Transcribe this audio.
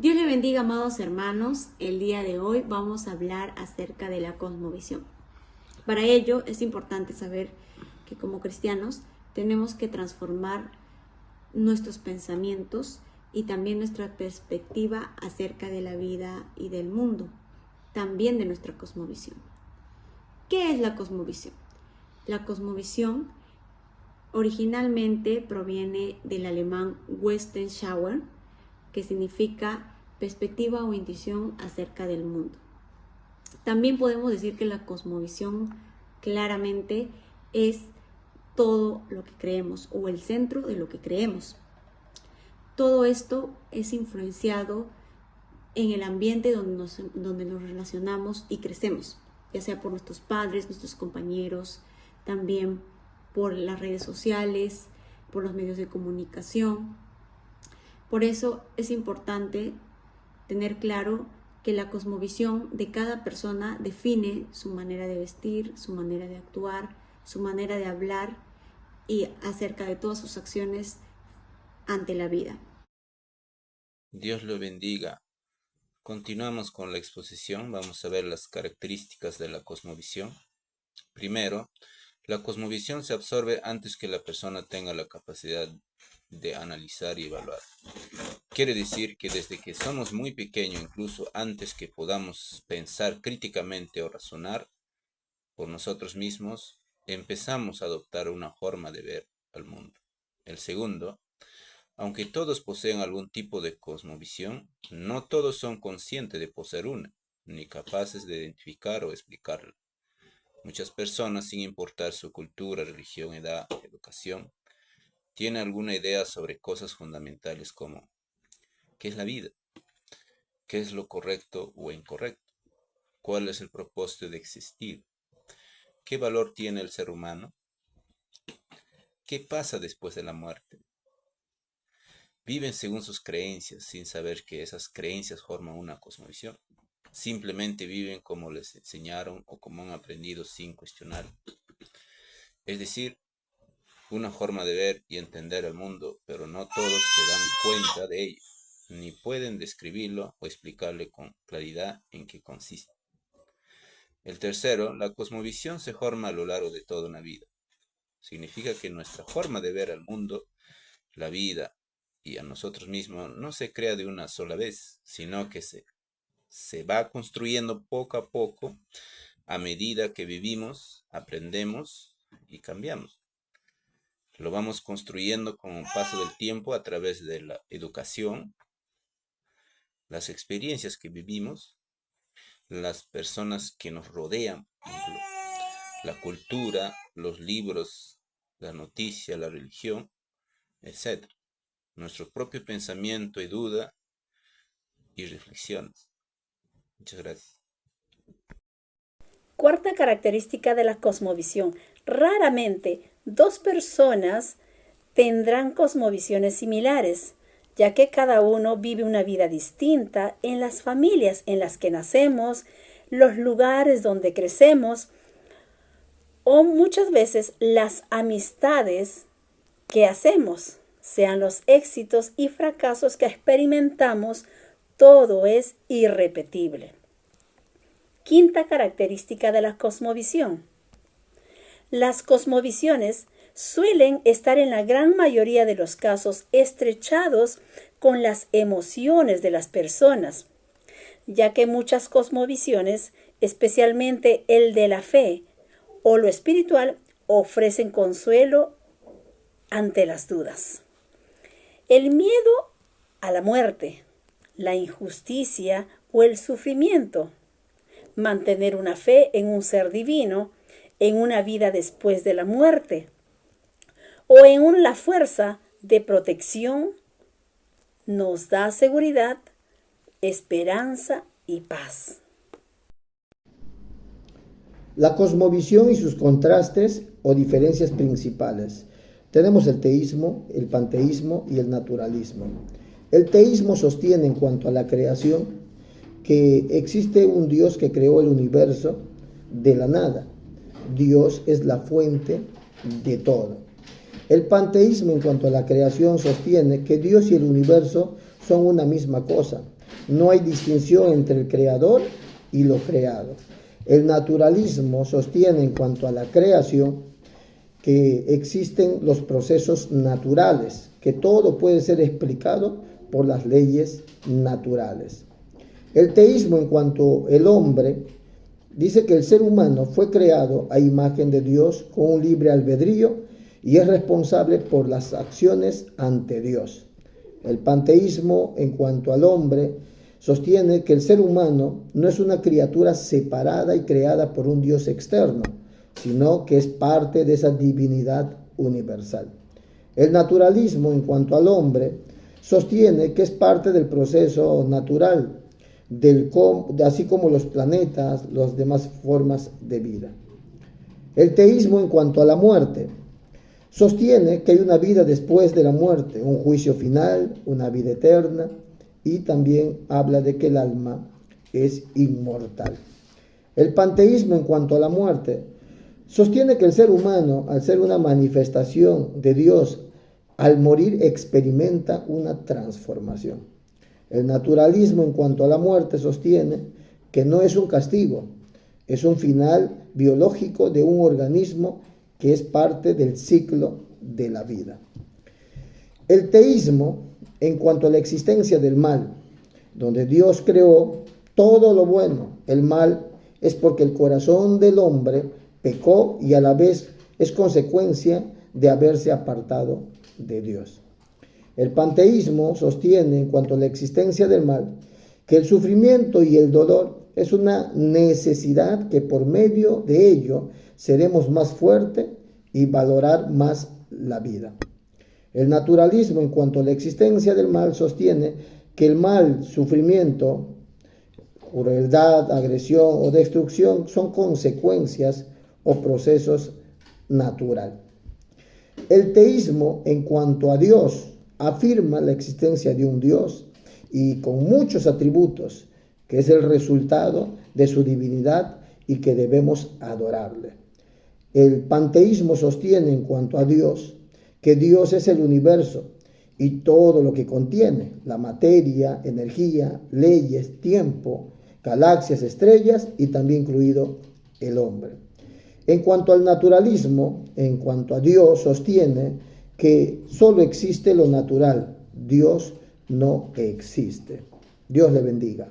Dios le bendiga, amados hermanos. El día de hoy vamos a hablar acerca de la cosmovisión. Para ello es importante saber que como cristianos tenemos que transformar nuestros pensamientos y también nuestra perspectiva acerca de la vida y del mundo, también de nuestra cosmovisión. ¿Qué es la cosmovisión? La cosmovisión originalmente proviene del alemán Weltanschauung, que significa perspectiva o intuición acerca del mundo. También podemos decir que la cosmovisión claramente es todo lo que creemos o el centro de lo que creemos. Todo esto es influenciado en el ambiente donde nos relacionamos y crecemos, ya sea por nuestros padres, nuestros compañeros, también por las redes sociales, por los medios de comunicación. Por eso es importante tener claro que la cosmovisión de cada persona define su manera de vestir, su manera de actuar, su manera de hablar y acerca de todas sus acciones ante la vida. Dios lo bendiga. Continuamos con la exposición. Vamos a ver las características de la cosmovisión. Primero, la cosmovisión se absorbe antes que la persona tenga la capacidad de analizar y evaluar. Quiere decir que desde que somos muy pequeños, incluso antes que podamos pensar críticamente o razonar por nosotros mismos, empezamos a adoptar una forma de ver al mundo. El segundo, aunque todos poseen algún tipo de cosmovisión, no todos son conscientes de poseer una, ni capaces de identificar o explicarla. Muchas personas, sin importar su cultura, religión, edad, educación, tienen alguna idea sobre cosas fundamentales como ¿qué es la vida? ¿Qué es lo correcto o incorrecto? ¿Cuál es el propósito de existir? ¿Qué valor tiene el ser humano? ¿Qué pasa después de la muerte? Viven según sus creencias, sin saber que esas creencias forman una cosmovisión. Simplemente viven como les enseñaron o como han aprendido sin cuestionar. Es decir, una forma de ver y entender el mundo, pero no todos se dan cuenta de ello, ni pueden describirlo o explicarle con claridad en qué consiste. El tercero, la cosmovisión se forma a lo largo de toda una vida. Significa que nuestra forma de ver al mundo, la vida y a nosotros mismos no se crea de una sola vez, sino que se va construyendo poco a poco a medida que vivimos, aprendemos y cambiamos. Lo vamos construyendo con el paso del tiempo a través de la educación, las experiencias que vivimos, las personas que nos rodean, la cultura, los libros, la noticia, la religión, etc. Nuestro propio pensamiento y duda y reflexiones. Muchas gracias. Cuarta característica de la cosmovisión. Raramente dos personas tendrán cosmovisiones similares, ya que cada uno vive una vida distinta en las familias en las que nacemos, los lugares donde crecemos o muchas veces las amistades que hacemos, sean los éxitos y fracasos que experimentamos, todo es irrepetible. Quinta característica de la cosmovisión. Las cosmovisiones suelen estar en la gran mayoría de los casos estrechados con las emociones de las personas, ya que muchas cosmovisiones, especialmente el de la fe o lo espiritual, ofrecen consuelo ante las dudas. El miedo a la muerte, la injusticia o el sufrimiento. Mantener una fe en un ser divino, en una vida después de la muerte, o en la fuerza de protección, nos da seguridad, esperanza y paz. La cosmovisión y sus contrastes o diferencias principales. Tenemos el teísmo, el panteísmo y el naturalismo. El teísmo sostiene en cuanto a la creación que existe un Dios que creó el universo de la nada. Dios es la fuente de todo. El panteísmo en cuanto a la creación sostiene que Dios y el universo son una misma cosa, No hay distinción entre el creador y lo creado. El naturalismo sostiene en cuanto a la creación que existen los procesos naturales, que todo puede ser explicado por las leyes naturales. El teísmo en cuanto al hombre dice que el ser humano fue creado a imagen de Dios con un libre albedrío y es responsable por las acciones ante Dios. El panteísmo en cuanto al hombre sostiene que el ser humano no es una criatura separada y creada por un Dios externo, sino que es parte de esa divinidad universal. El naturalismo en cuanto al hombre sostiene que es parte del proceso natural, así como los planetas, las demás formas de vida. El teísmo en cuanto a la muerte sostiene que hay una vida después de la muerte, un juicio final, una vida eterna, y también habla de que el alma es inmortal. El panteísmo en cuanto a la muerte sostiene que el ser humano, al ser una manifestación de Dios, al morir experimenta una transformación. El naturalismo en cuanto a la muerte sostiene que no es un castigo, es un final biológico de un organismo que es parte del ciclo de la vida. El teísmo en cuanto a la existencia del mal, donde Dios creó todo lo bueno, el mal es porque el corazón del hombre pecó y a la vez es consecuencia de haberse apartado de Dios. El panteísmo sostiene en cuanto a la existencia del mal que el sufrimiento y el dolor es una necesidad que por medio de ello seremos más fuertes y valorar más la vida. El naturalismo en cuanto a la existencia del mal sostiene que el mal, sufrimiento, crueldad, agresión o destrucción son consecuencias o procesos naturales. El teísmo en cuanto a Dios afirma la existencia de un Dios y con muchos atributos, que es el resultado de su divinidad y que debemos adorarle. El panteísmo sostiene en cuanto a Dios que Dios es el universo y todo lo que contiene, la materia, energía, leyes, tiempo, galaxias, estrellas y también incluido el hombre. En cuanto al naturalismo, en cuanto a Dios, sostiene que solo existe lo natural, Dios no existe. Dios le bendiga.